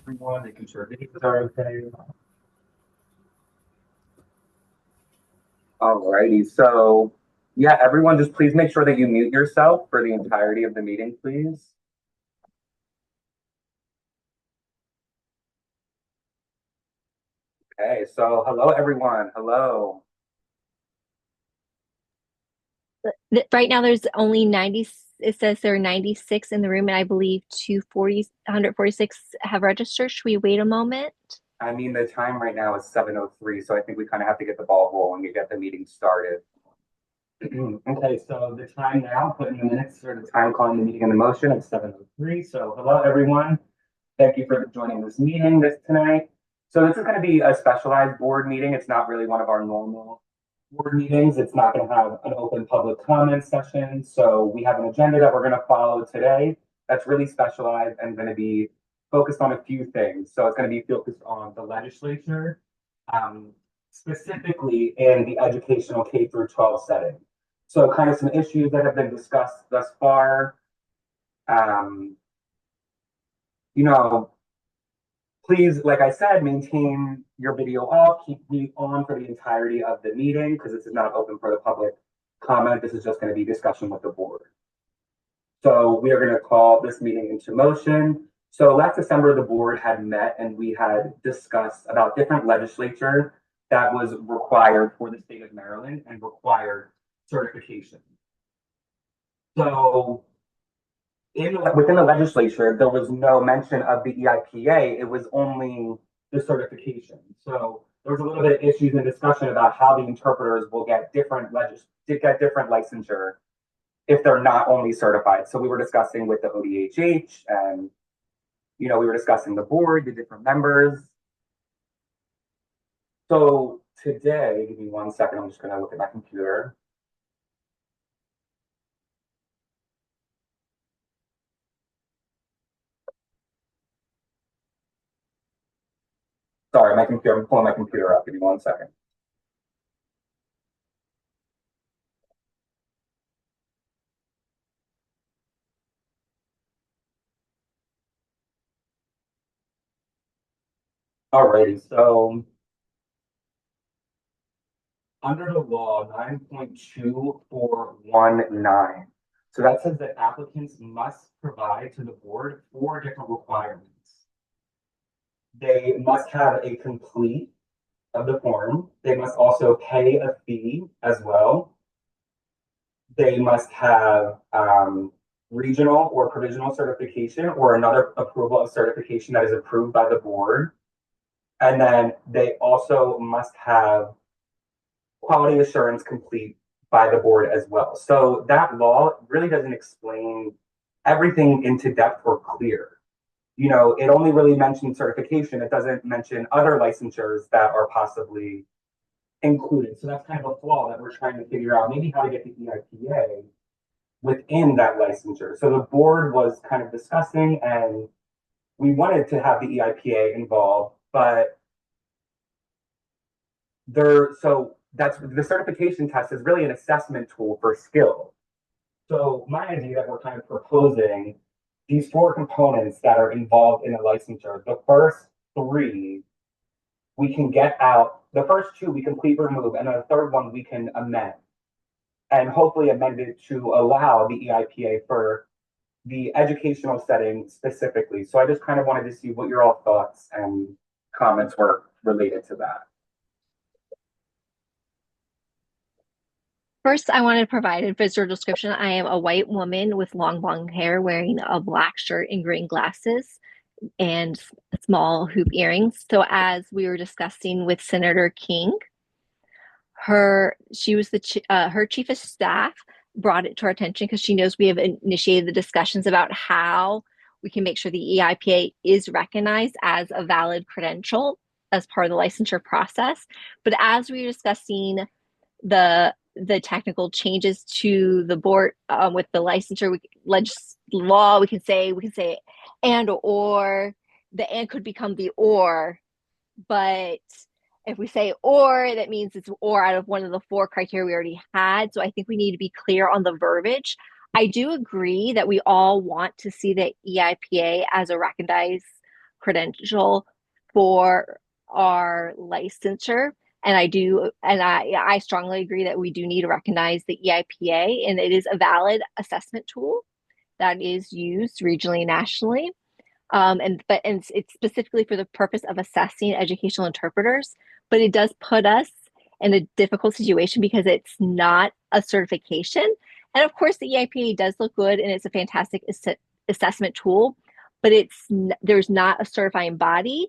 Everyone, making sure videos are okay. Alrighty, so yeah, everyone just please make sure that you mute yourself for the entirety of the meeting, please. Okay, so hello everyone, hello. Right now, there's only 90. It says there are 96 in the room, and I believe 146 have registered. Should we wait a moment? I mean, the time right now is 7:03, so I think we kind of have to get the ball rolling and get the meeting started. Okay, so the time now, put in the minutes for the time calling the meeting in the motion at 7:03. So hello everyone. Thank you for joining this meeting tonight. So this is going to be a specialized board meeting. It's not really one of our normal board meetings. It's not going to have an open public comment session. So we have an agenda that we're going to follow today that's really specialized and going to be focused on a few things. So it's going to be focused on the legislature, um, specifically in the educational K through 12 setting. So kind of some issues that have been discussed thus far. Um, you know, Please, like I said, maintain your video off, keep me on for the entirety of the meeting because this is not open for the public comment. This is just going to be discussion with the board. So we are going to call this meeting into motion. So last December, the board had met and we had discussed about different legislature that was required for the state of Maryland and required certification. So within the legislature, there was no mention of the EIPA. It was only the certification. So there was a little bit of issues and discussion about how the interpreters will get different licensure if they're not only certified. So we were discussing with the ODHH, and we were discussing the board, the different members. So today, give me 1 second. I'm just going to look at my computer. Sorry, my computer. I'm pulling my computer up. Give me 1 second. Alrighty, so under the law 9.2419. So that says that applicants must provide to the board four different requirements. They must have a complete of the form. They must also pay a fee as well. They must have regional or provisional certification or another approval of certification that is approved by the board. And then they also must have quality assurance complete by the board as well. So that law really doesn't explain everything into depth or clear. It only really mentions certification. It doesn't mention other licensures that are possibly included. So that's kind of a flaw that we're trying to figure out, maybe how to get the EIPA within that licensure. So the board was kind of discussing, and we wanted to have the EIPA involved, but that's the certification test is really an assessment tool for skill. So my idea that we're kind of proposing these four components that are involved in a licensure. The first three we can get out. The first two we complete remove, and the third one we can amend, and hopefully amend it to allow the EIPA for the educational setting specifically. So I just kind of wanted to see what your all thoughts and comments were related to that. First, I wanted to provide a visual description. I am a white woman with long blonde hair wearing a black shirt and green glasses and small hoop earrings. So as we were discussing with Senator King, her chief of staff brought it to our attention because she knows we have initiated the discussions about how we can make sure the EIPA is recognized as a valid credential as part of the licensure process. But as we were discussing the technical changes to the board with the licensure law, we can say and or the and could become the or, but if we say or, that means it's or out of one of the four criteria we already had. So I think we need to be clear on the verbiage. I do agree that we all want to see the EIPA as a recognized credential for our licensure. And I strongly agree that we do need to recognize the EIPA, and it is a valid assessment tool that is used regionally and nationally. And it's specifically for the purpose of assessing educational interpreters, but it does put us in a difficult situation because it's not a certification. And of course, the EIPA does look good and it's a fantastic assessment tool, but there's not a certifying body.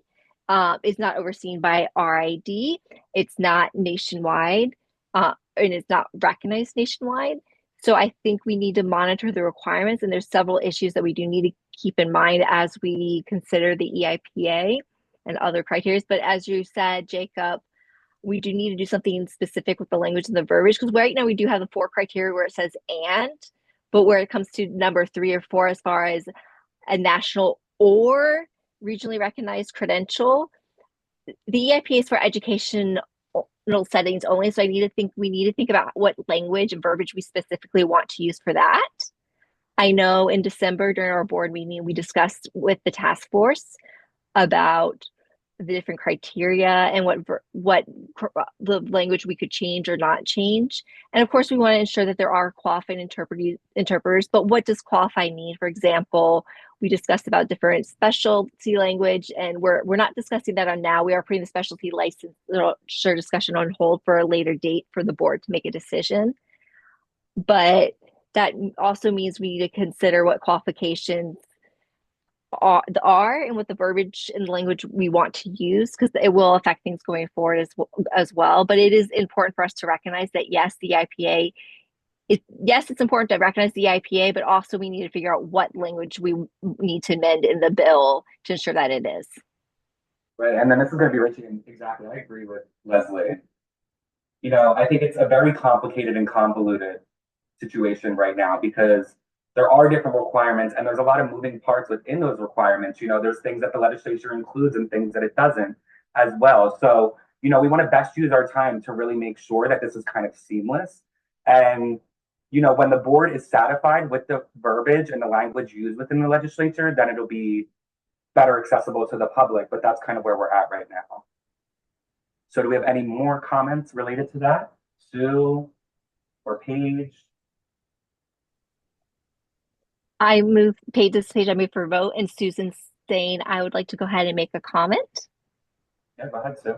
It's not overseen by RID. It's not nationwide, and it's not recognized nationwide. So I think we need to monitor the requirements, and there's several issues that we do need to keep in mind as we consider the EIPA and other criteria. But as you said, Jacob, we do need to do something specific with the language and the verbiage, because right now we do have the 4 criteria where it says and, but where it comes to number 3 or 4, as far as a national or regionally recognized credential, the EIPA is for educational settings only. So we need to think about what language and verbiage we specifically want to use for that. I know in December during our board meeting, we discussed with the task force about the different criteria and what the language we could change or not change. And of course, we want to ensure that there are qualified interpreters, but what does qualified mean? For example, we discussed about different specialty language, and we're not discussing that on now. We are putting the specialty licensure discussion on hold for a later date for the board to make a decision. But that also means we need to consider what qualifications are and what the verbiage and language we want to use, because it will affect things going forward as well. But it is important for us to recognize that yes, it's important to recognize the IPA, but also we need to figure out what language we need to amend in the bill to ensure that it is. Right, and then this is going to be Richie, and exactly, I agree with Leslie. You know, I think it's a very complicated and convoluted situation right now because there are different requirements and there's a lot of moving parts within those requirements. You know, there's things that the legislature includes and things that it doesn't as well. So, you know, we want to best use our time to really make sure that this is kind of seamless. And, you know, when the board is satisfied with the verbiage and the language used within the legislature, then it'll be better accessible to the public. But that's kind of where we're at right now. So do we have any more comments related to that? Sue or Paige? I move for vote, and Susan saying I would like to go ahead and make a comment. Yeah, go ahead, Sue.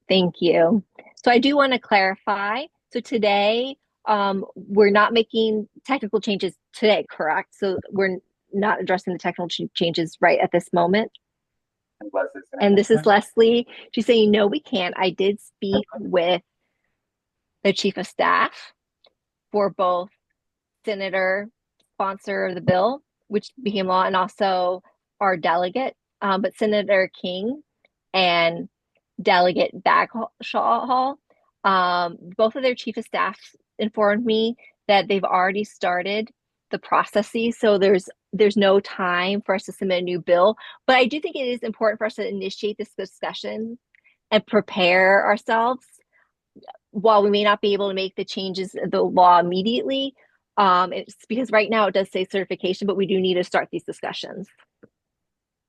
Thank you. So I do want to clarify. So today, we're not making technical changes today, correct? So we're not addressing the technical changes right at this moment. And this is Leslie. She's saying, no, we can't. I did speak with the chief of staff for both senator sponsor of the bill, which became law, and also our delegate, but Senator King and Delegate Bagshaw, both of their chief of staff informed me that they've already started the processes. So there's no time for us to submit a new bill. But I do think it is important for us to initiate this discussion and prepare ourselves. While we may not be able to make the changes in the law immediately, it's because right now it does say certification, but we do need to start these discussions.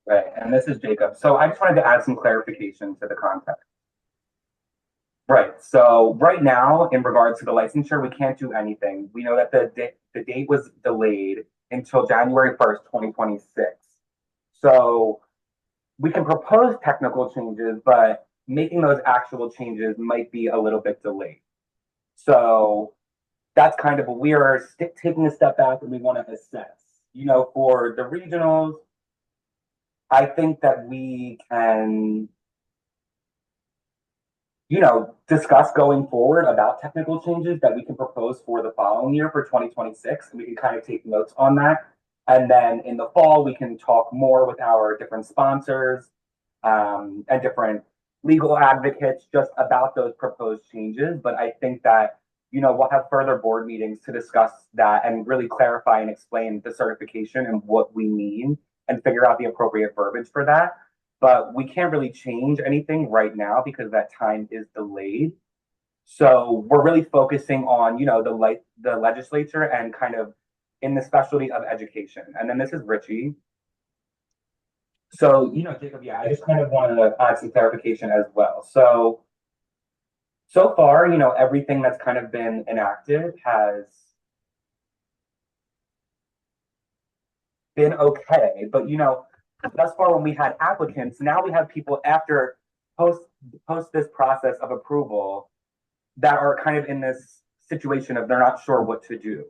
Right, and this is Jacob. So I just wanted to add some clarification to the context. Right, so right now, in regards to the licensure, we can't do anything. We know that the date was delayed until January 1st, 2026. So we can propose technical changes, but making those actual changes might be a little bit delayed. So that's kind of what we are taking a step back and we want to assess. You know, for the regionals, I think that we can, you know, discuss going forward about technical changes that we can propose for the following year for 2026. And we can kind of take notes on that. And then in the fall, we can talk more with our different sponsors and different legal advocates just about those proposed changes. But I think that, you know, we'll have further board meetings to discuss that and really clarify and explain the certification and what we mean and figure out the appropriate verbiage for that. But we can't really change anything right now because that time is delayed. So we're really focusing on, you know, the legislature and kind of in the specialty of education. And then this is Richie. So, Jacob, yeah, I just kind of want to add some clarification as well. So far, everything that's kind of been enacted has been okay. But, thus far when we had applicants, now we have people after post post this process of approval that are kind of in this situation of they're not sure what to do.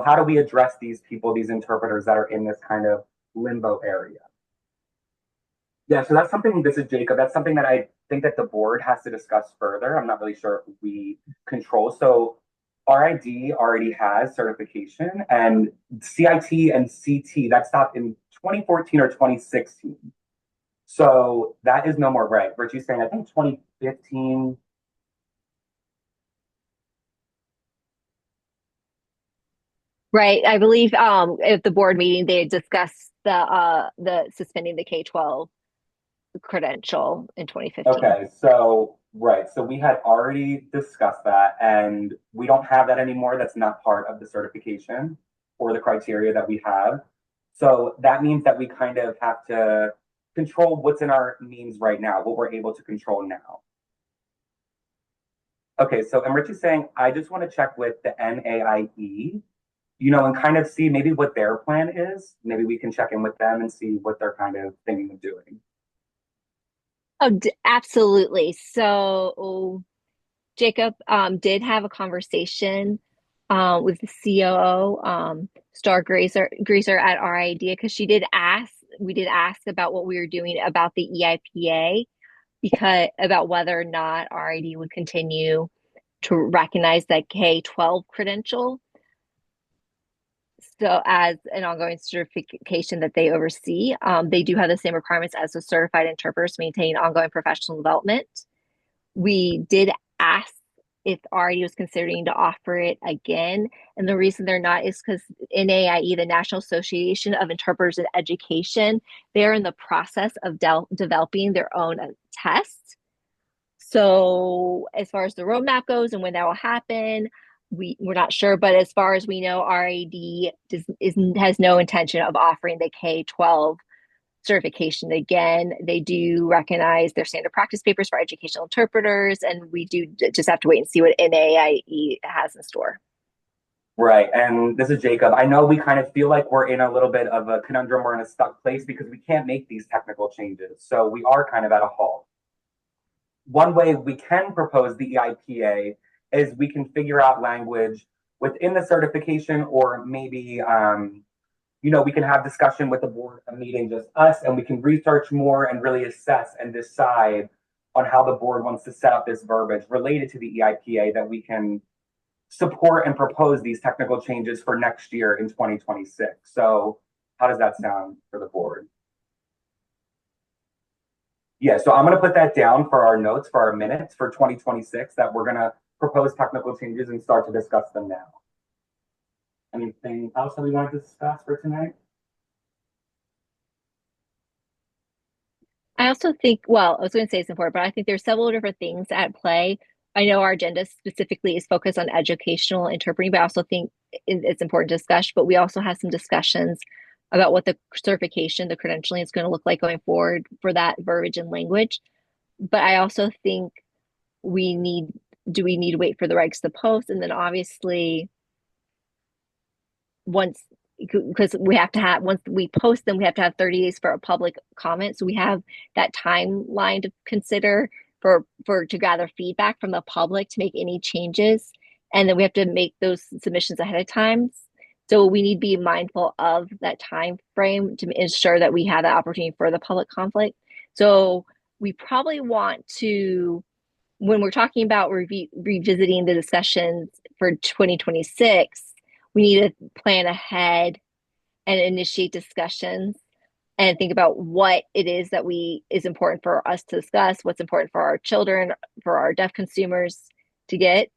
How do we address these people, these interpreters that are in this kind of limbo area? Yeah, so that's something, this is Jacob, that's something that I think that the board has to discuss further. I'm not really sure if we control. So RID already has certification and CIT and CT, that stopped in 2014 or 2016. So that is no more, right? Richie's saying, I think 2015. Right. I believe at the board meeting they discussed the suspending the K-12 credential in 2015. Okay, so right, so we had already discussed that, and we don't have that anymore. That's not part of the certification or the criteria that we have. So that means that we kind of have to control what's in our means right now, what we're able to control now. Okay, so and Rich is saying, I just want to check with the NAIE, and kind of see maybe what their plan is. Maybe we can check in with them and see what they're kind of thinking of doing. Oh, absolutely. So Jacob did have a conversation with the COO, Star Greaser at our idea, because we did ask about what we were doing about the EIPA, because about whether or not RID would continue to recognize that K-12 credential. So as an ongoing certification that they oversee, they do have the same requirements as the certified interpreters to maintain ongoing professional development. We did ask if RID was considering to offer it again. And the reason they're not is because NAIE, the National Association of Interpreters in Education, they're in the process of developing their own test. So as far as the roadmap goes and when that will happen, we're not sure. But as far as we know, RID has no intention of offering the K-12 certification again. They do recognize their standard practice papers for educational interpreters, and we do just have to wait and see what NAIE has in store. Right. And this is Jacob. I know we kind of feel like we're in a little bit of a conundrum. We're in a stuck place because we can't make these technical changes. So we are kind of at a halt. One way we can propose the EIPA is we can figure out language within the certification, or maybe, we can have discussion with the board, a meeting, just us, and we can research more and really assess and decide on how the board wants to set up this verbiage related to the EIPA that we can support and propose these technical changes for next year in 2026. So how does that sound for the board? Yeah, so I'm going to put that down for our notes, for our minutes for 2026, that we're going to propose technical changes and start to discuss them now. Anything else that we want to discuss for tonight? I also think, well, I was going to say it's important, but I think there's several different things at play. I know our agenda specifically is focused on educational interpreting, but I also think it's important to discuss. But we also have some discussions about what the certification, the credentialing is going to look like going forward for that verbiage and language. But I also think we need, do we need to wait for the regs to post? And then obviously, once because we have to have once we post them, we have to have 30 days for a public comment. So we have that timeline to consider for to gather feedback from the public to make any changes. And then we have to make those submissions ahead of time. So we need to be mindful of that time frame to ensure that we have that opportunity for the public conflict. So we probably want to, when we're talking about revisiting the discussions for 2026, we need to plan ahead and initiate discussions and think about what it is that is important for us to discuss, what's important for our children, for our deaf consumers to get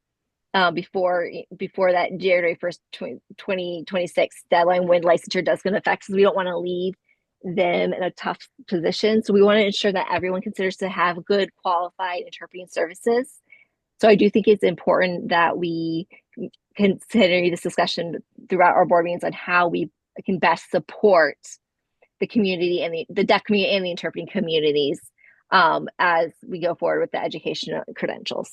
before that January 1st, 2026 deadline, when licensure does go into effect, because we don't want to leave them in a tough position. So we want to ensure that everyone considers to have good qualified interpreting services. So I do think it's important that we consider this discussion throughout our board meetings on how we can best support the community and the deaf community and the interpreting communities as we go forward with the educational credentials.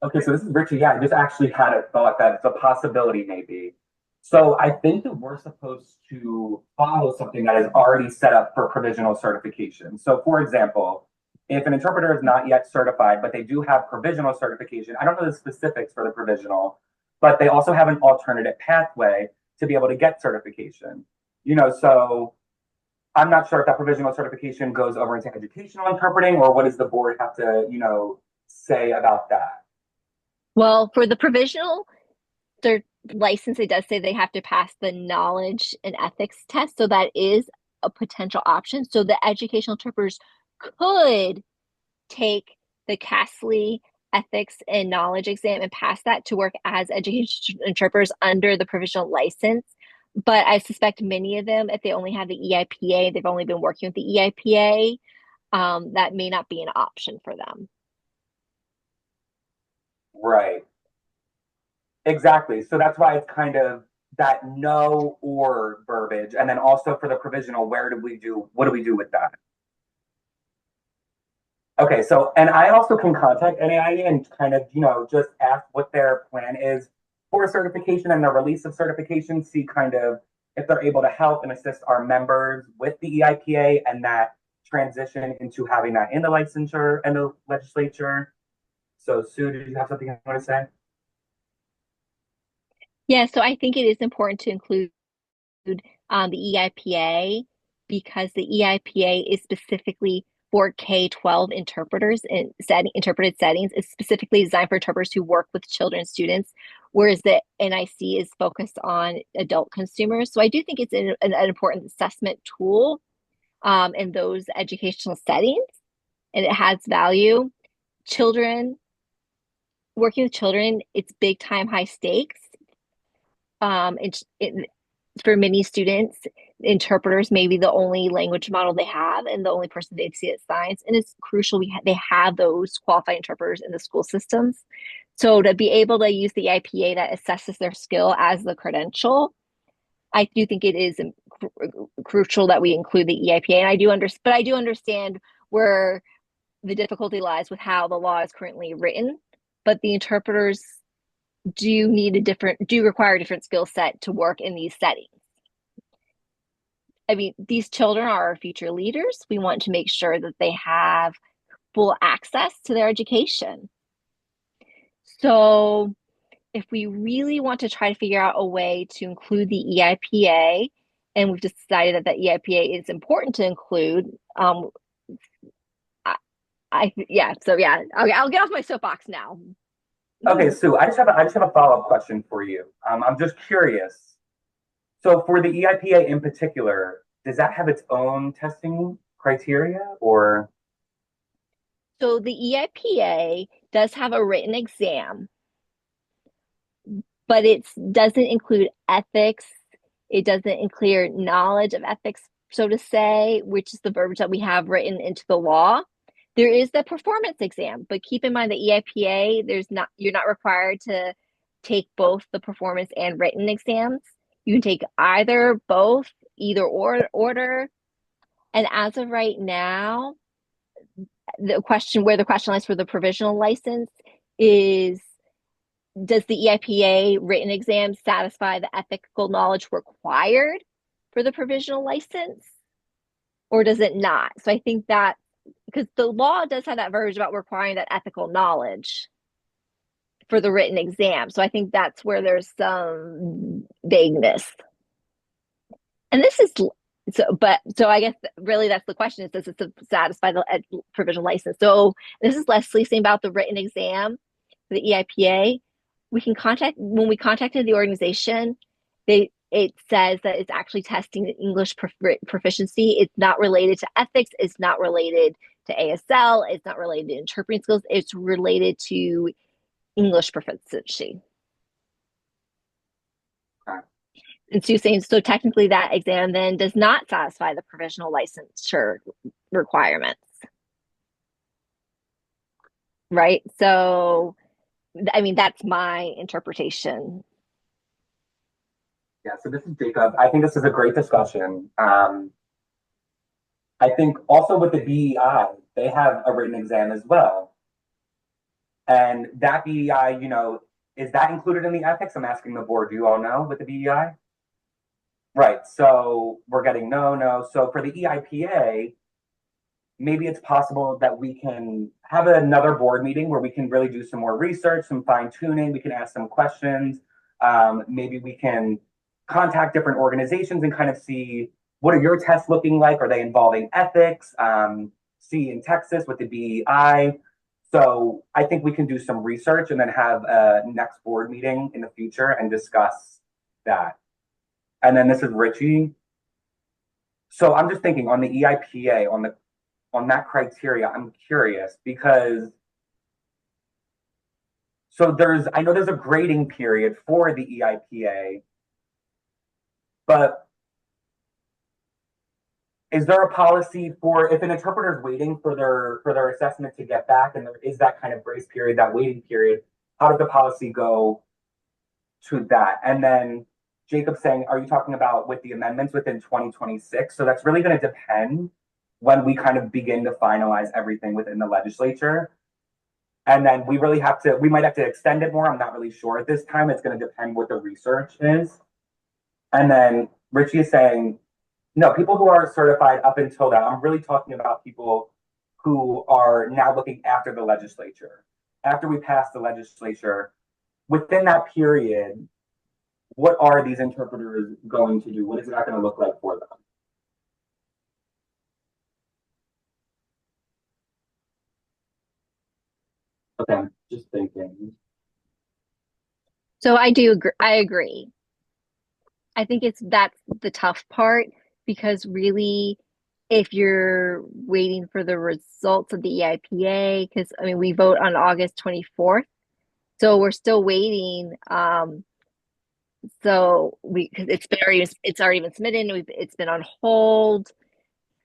Okay, so this is Richie. Yeah, I just actually had a thought that it's a possibility maybe. So I think that we're supposed to follow something that is already set up for provisional certification. So for example, if an interpreter is not yet certified, but they do have provisional certification, I don't know the specifics for the provisional, but they also have an alternative pathway to be able to get certification. So I'm not sure if that provisional certification goes over into educational interpreting or what does the board have to, say about that? Well, for the provisional, their license, it does say they have to pass the knowledge and ethics test. So that is a potential option. So the educational interpreters could take the CASLI ethics and knowledge exam and pass that to work as education interpreters under the provisional license. But I suspect many of them, if they only have the EIPA, they've only been working with the EIPA, that may not be an option for them. Right. Exactly. So that's why it's kind of that no or verbiage. And then also for the provisional, what do we do with that? Okay, so and I also can contact NAIE and kind of, just ask what their plan is for certification and the release of certification, see kind of if they're able to help and assist our members with the EIPA and that transition into having that in the licensure and the legislature. So Sue, did you have something you want to say? Yeah, so I think it is important to include the EIPA because the EIPA is specifically for K-12 interpreters and interpreted settings. It's specifically designed for interpreters who work with children and students, whereas the NIC is focused on adult consumers. So I do think it's an important assessment tool in those educational settings, and it has value. Children, working with children, it's big time, high stakes. For many students, interpreters may be the only language model they have and the only person they see at science. And it's crucial they have those qualified interpreters in the school systems. So to be able to use the IPA that assesses their skill as the credential, I do think it is crucial that we include the EIPA. And but I do understand where the difficulty lies with how the law is currently written. But the interpreters do require a different skill set to work in these settings. I mean, these children are our future leaders. We want to make sure that they have full access to their education. So if we really want to try to figure out a way to include the EIPA, and we've decided that the EIPA is important to include, I'll get off my soapbox now. Okay, Sue, I just have a follow-up question for you. I'm just curious. So for the EIPA in particular, does that have its own testing criteria or? So the EIPA does have a written exam, but it doesn't include ethics. It doesn't include knowledge of ethics, so to say, which is the verbiage that we have written into the law. There is the performance exam, but keep in mind the EIPA, you're not required to take both the performance and written exams. You can take either, both, either or order. And as of right now, the question lies for the provisional license is, does the EIPA written exam satisfy the ethical knowledge required for the provisional license, or does it not? So I think that because the law does have that verbiage about requiring that ethical knowledge for the written exam. So I think that's where there's some vagueness. And this is so I guess really that's the question, is does it satisfy the provisional license? So this is Leslie saying about the written exam for the EIPA. When we contacted the organization, it says that it's actually testing the English proficiency. It's not related to ethics. It's not related to ASL. It's not related to interpreting skills. It's related to English proficiency. Okay. And Sue's saying, so technically that exam then does not satisfy the provisional licensure requirements. Right? So, I mean, that's my interpretation. Yeah, so this is Jacob. I think this is a great discussion. I think also with the BEI, they have a written exam as well. And that BEI, is that included in the ethics? I'm asking the board. Do you all know with the BEI? Right. So we're getting no, no. So for the EIPA, maybe it's possible that we can have another board meeting where we can really do some more research, some fine tuning. We can ask some questions. Maybe we can contact different organizations and kind of see what are your tests looking like? Are they involving ethics? See in Texas with the BEI. So I think we can do some research and then have a next board meeting in the future and discuss that. And then this is Richie. So I'm just thinking on the EIPA, on that criteria, I'm curious because I know there's a grading period for the EIPA, but is there a policy for if an interpreter is waiting for their assessment to get back and there is that kind of grace period, that waiting period, how does the policy go to that? And then Jacob saying, are you talking about with the amendments within 2026? So that's really going to depend when we kind of begin to finalize everything within the legislature. And then we might have to extend it more. I'm not really sure at this time. It's going to depend what the research is. And then Richie is saying, no, people who are certified up until that, I'm really talking about people who are now looking after the legislature. After we pass the legislature, within that period, what are these interpreters going to do? What is that going to look like for them? Okay, just thinking. So I do agree. I agree. I think that's the tough part because really, if you're waiting for the results of the EIPA, because I mean, we vote on August 24th, so we're still waiting. So because it's already been submitted, and it's been on hold.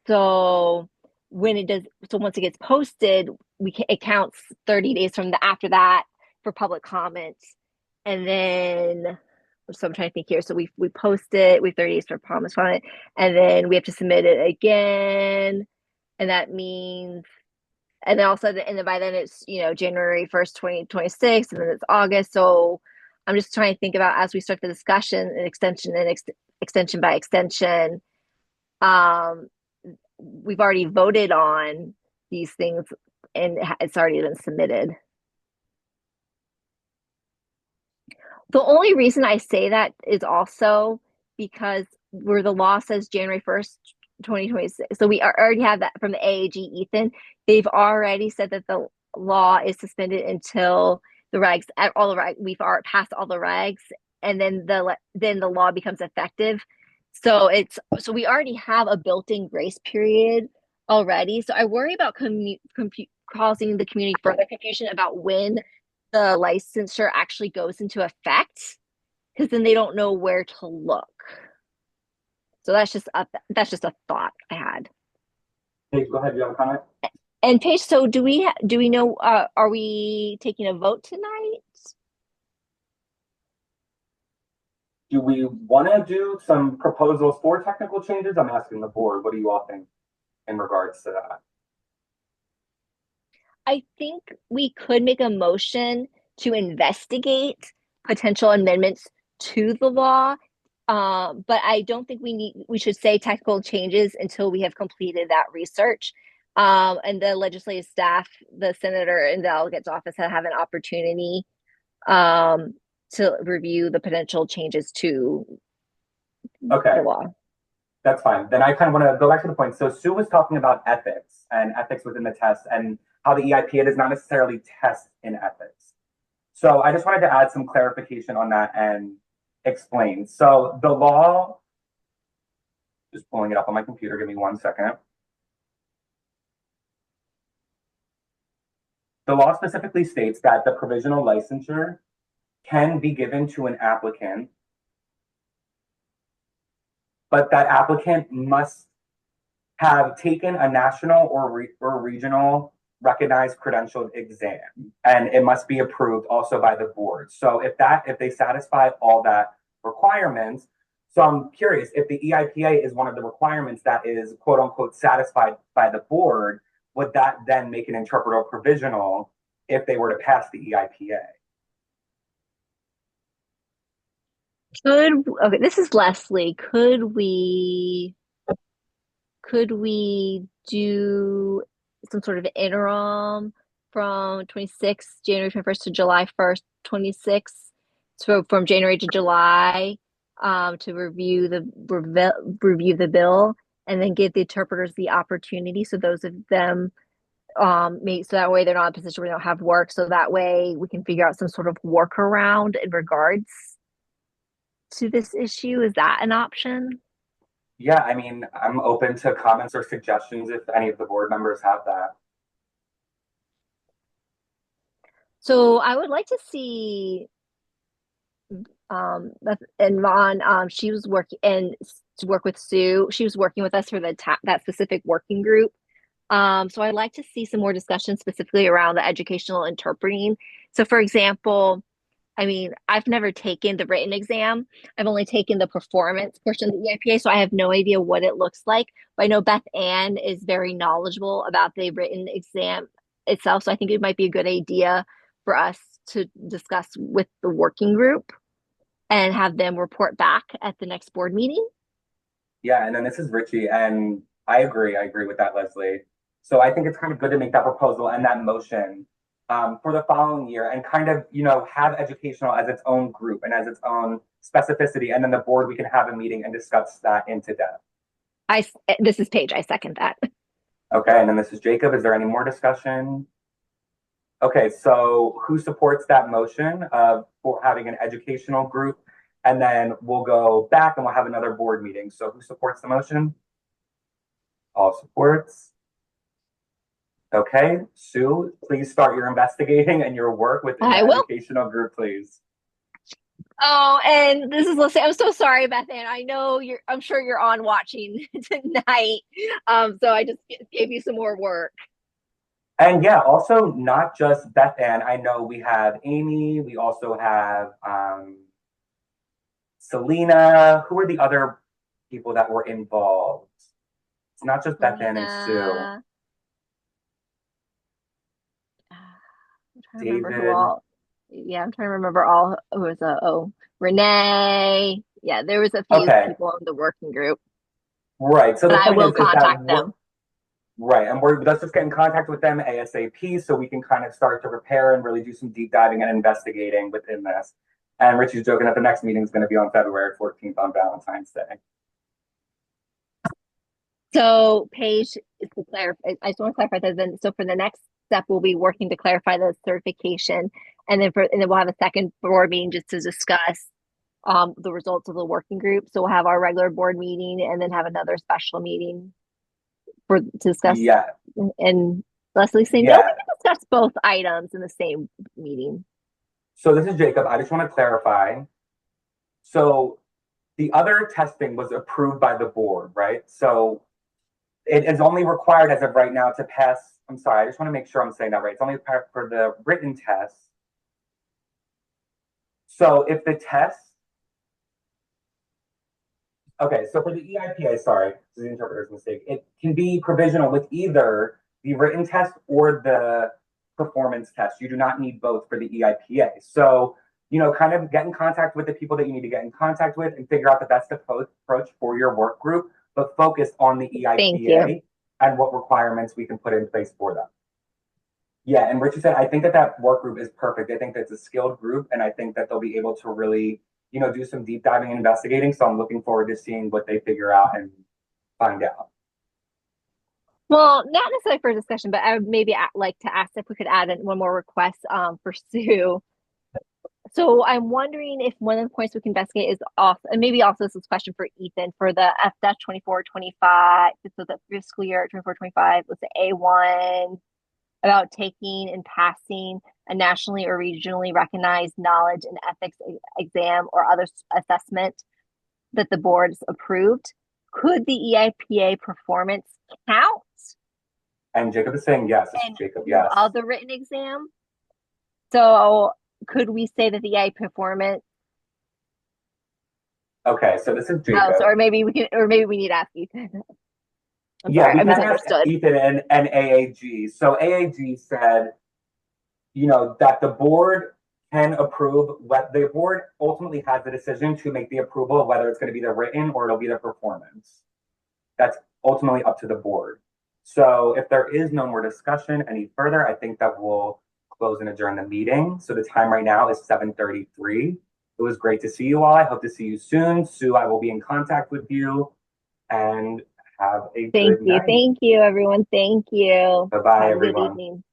So once it gets posted, it counts 30 days from the after that for public comments, and then so I'm trying to think here. So we post it, we have 30 days for promise on it, and then we have to submit it again, and that means, and then also, and then by then it's January 1st, 2026, and then it's August. So I'm just trying to think about as we start the discussion, and extension by extension. Um, we've already voted on these things, and it's already been submitted. The only reason I say that is also because where the law says January 1st, 2026. So we already have that from the AAG, Ethan. They've already said that the law is suspended until the regs, all the regs, we've already passed all the regs, and then the law becomes effective. So we already have a built-in grace period already. So I worry about causing the community further confusion about when the licensure actually goes into effect, because then they don't know where to look. So that's just a thought I had. Hey, go ahead. You have a comment? And Paige, so do we know? Are we taking a vote tonight? Do we want to do some proposals for technical changes? I'm asking the board. What do you all think in regards to that? I think we could make a motion to investigate potential amendments to the law. But I don't think we should say technical changes until we have completed that research. And the legislative staff, the senator and delegates office have an opportunity um, to review the potential changes to Okay, the law. that's fine. Then I kind of want to go back to the point. So Sue was talking about ethics and ethics within the test and how the EIPA does not necessarily test in ethics. So I just wanted to add some clarification on that and explain. So the law, just pulling it up on my computer, give me 1 second. The law specifically states that the provisional licensure can be given to an applicant, but that applicant must have taken a national or regional recognized credentialed exam, and it must be approved also by the board. So if they satisfy all that requirements, So I'm curious if the EIPA is one of the requirements that is quote unquote satisfied by the board, would that then make an interpreter provisional if they were to pass the EIPA? Okay, this is Leslie. Could we do some sort of interim from 26 January 21st to July 1st, 26? So from January to July, to review the bill and then give the interpreters the opportunity. So those of them so that way they're not in a position where they don't have work. So that way we can figure out some sort of workaround in regards to this issue. Is that an option? Yeah, I mean, I'm open to comments or suggestions if any of the board members have that. So I would like to see and Ron, she was working and to work with Sue. She was working with us for that specific working group. So I'd like to see some more discussion specifically around the educational interpreting. So, for example, I mean, I've never taken the written exam. I've only taken the performance portion of the EIPA, so I have no idea what it looks like. But I know Beth Ann is very knowledgeable about the written exam itself, so I think it might be a good idea for us to discuss with the working group and have them report back at the next board meeting. Yeah, and then this is Richie, and I agree. I agree with that, Leslie. So I think it's kind of good to make that proposal and that motion for the following year and kind of, have educational as its own group and as its own specificity. And then the board, we can have a meeting and discuss that into depth. This is Paige. I second that. Okay, and then this is Jacob. Is there any more discussion? Okay, so who supports that motion for having an educational group? And then we'll go back and we'll have another board meeting. So who supports the motion? All supports. Okay, Sue, please start your investigating and your work within the educational group, please. Oh, and this is Leslie. I'm so sorry, Beth Ann. I'm sure you're on watching tonight. So I just gave you some more work. And yeah, also not just Beth Ann. I know we have Amy. We also have Selena. Who are the other people that were involved? It's not just Beth Ann and Sue. I'm trying to remember who all. Yeah, I'm trying to remember all. Who was Renee. Yeah, there was a few people in the working group. Right. So the I will contact them. Right, and let's just get in contact with them ASAP so we can kind of start to prepare and really do some deep diving and investigating within this. And Richie's joking that the next meeting is going to be on February 14th on Valentine's Day. So, Paige, to clarify, I just want to clarify that. Then, so for the next step, we'll be working to clarify the certification, and then we'll have a second board meeting just to discuss the results of the working group. So we'll have our regular board meeting, and then have another special meeting to discuss. Yeah. And Leslie's saying, no, we can discuss both items in the same meeting. So this is Jacob. I just want to clarify. So the other testing was approved by the board, right? So it is only required as of right now to pass. I'm sorry, I just want to make sure I'm saying that right. It's only required for the written test. So if the test, okay, so for the EIPA, sorry, this is the interpreter's mistake. It can be provisional with either the written test or the performance test. You do not need both for the EIPA. So, kind of get in contact with the people that you need to get in contact with and figure out the best approach for your work group, but focus on the EIPA and what requirements we can put in place for them. Yeah, and Richard said, I think that work group is perfect. I think that's a skilled group, and I think that they'll be able to really, do some deep diving and investigating. So I'm looking forward to seeing what they figure out and find out. Well, not necessarily for discussion, but I would maybe like to ask if we could add in one more request for Sue. So I'm wondering if one of the points we can investigate is also, and maybe also this is a question for Ethan, for the F-24-25, so the fiscal year 24-25 was the A1 about taking and passing a nationally or regionally recognized knowledge and ethics exam or other assessment that the board's approved. Could the EIPA performance count? And Jacob is saying yes. Jacob, yes. Of the written exam. So could we say that the EIPA performance Okay, so this is Oh, so Jacob. or maybe we need to ask Ethan. I'm Yeah, sorry, we I can ask misunderstood. Ethan and AAG. So AAG said, that the board can approve what the board ultimately has the decision to make the approval of whether it's going to be the written or it'll be the performance. That's ultimately up to the board. So if there is no more discussion any further, I think that we'll close and adjourn the meeting. So the time right now is 7:33. It was great to see you all. I hope to see you soon. Sue, I will be in contact with you, and have a good night. Thank you, everyone. Thank you. Bye bye, Have a good everyone. evening.